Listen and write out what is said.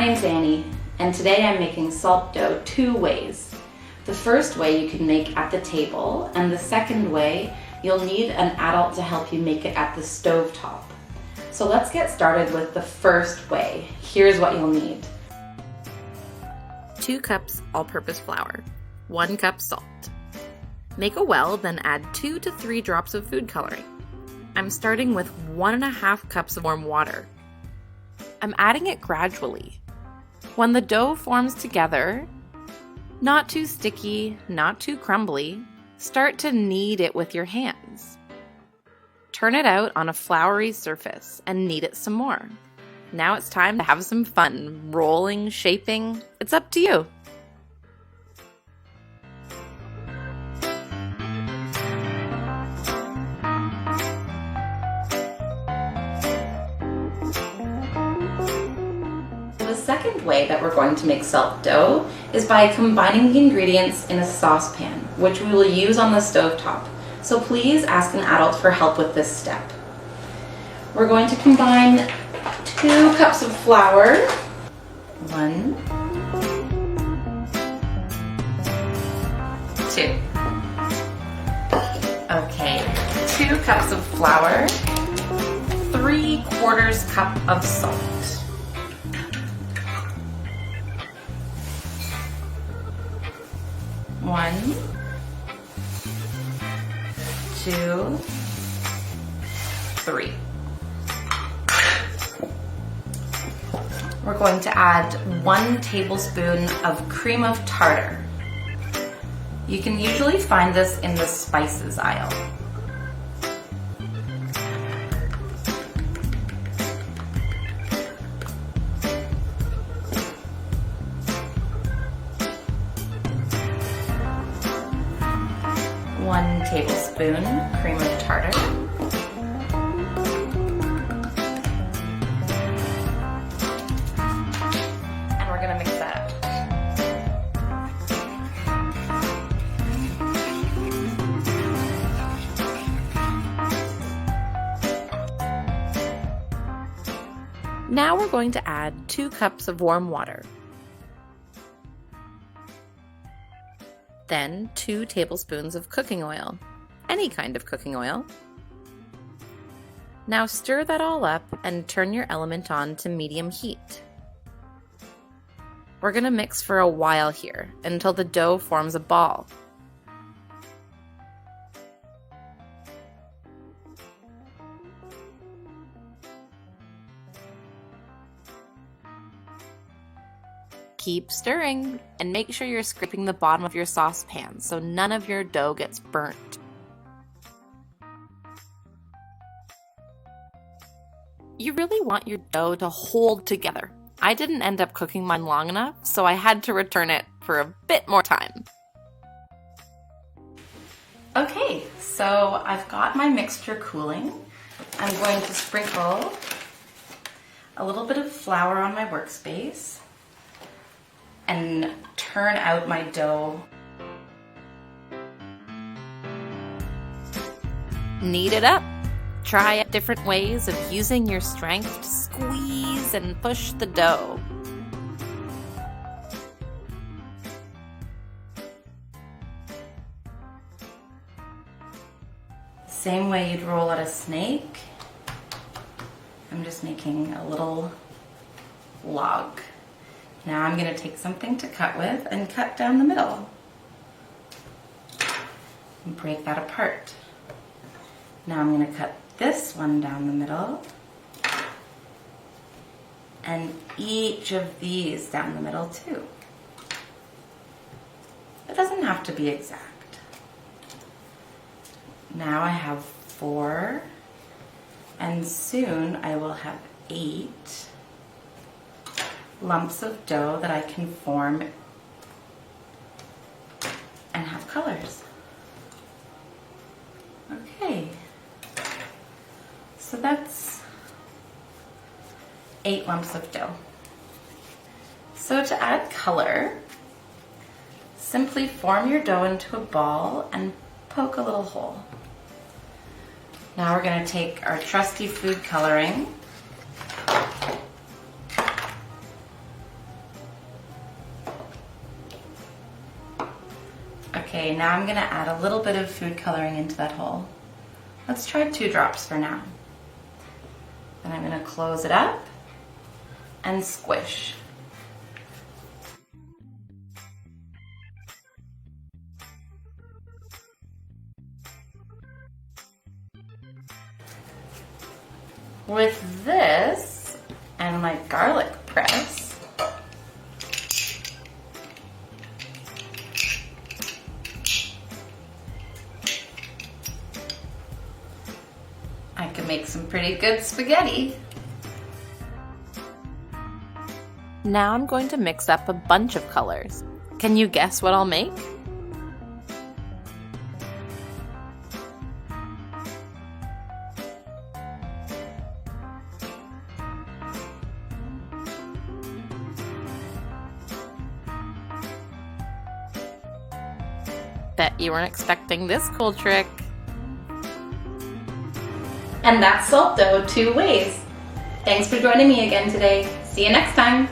name's Annie, and today I'm making salt dough two ways. The first way you can make at the table, and the second way you'll need an adult to help you make it at the stove top. So let's get started with the first way. Here's what you'll need. 2 cups all-purpose flour, 1 cup salt. Make a well, then add 2 to 3 drops of food coloring. I'm starting with 1.5 cups of warm water. I'm adding it gradually. When the dough forms together, not too sticky, not too crumbly, start to knead it with your hands. Turn it out on a floury surface and knead it some more. Now it's time to have some fun, rolling, shaping. It's up to you. The second way that we're going to make salt dough is by combining the ingredients in a saucepan, which we will use on the stove top. So please ask an adult for help with this step. We're going to combine 2 cups of flour, 1, 2. Okay, 2 cups of flour, 3/4 cup of salt. 1, 2, 3. We're going to add 1 tablespoon of cream of tartar. You can usually find this in the spices aisle. One tablespoon cream of tartar. And we're gonna mix that up. Now we're going to add 2 cups of warm water. Then 2 tablespoons of cooking oil, any kind of cooking oil. Now stir that all up and turn your element on to medium heat. We're going to mix for a while here until the dough forms a ball. Keep stirring and make sure you're scraping the bottom of your saucepan so none of your dough gets burnt. You really want your dough to hold together. I didn't end up cooking mine long enough, so I had to return it for a bit more time. Okay, so I've got my mixture cooling. I'm going to sprinkle a little bit of flour on my workspace and turn out my dough. Knead it up. Try different ways of using your strength to squeeze and push the dough. Same way you'd roll out a snake. I'm just making a little log. Now I'm going to take something to cut with and cut down the middle. And break that apart. Now I'm going to cut this one down the middle. And each of these down the middle too. It doesn't have to be exact. Now I have 4, and soon I will have 8 lumps of dough that I can form and have colors. Okay, so that's 8 lumps of dough. So to add color, simply form your dough into a ball and poke a little hole. Now we're going to take our trusty food coloring Okay, now I'm gonna add a little bit of food coloring into that hole. Let's try 2 drops for now. Then I'm gonna close it up and squish. With this and my garlic press, I can make some pretty good spaghetti. Now I'm going to mix up a bunch of colors. Can you guess what I'll make? Bet you weren't expecting this cool trick. And that's salt dough 2 ways. Thanks for joining me again today. See you next time.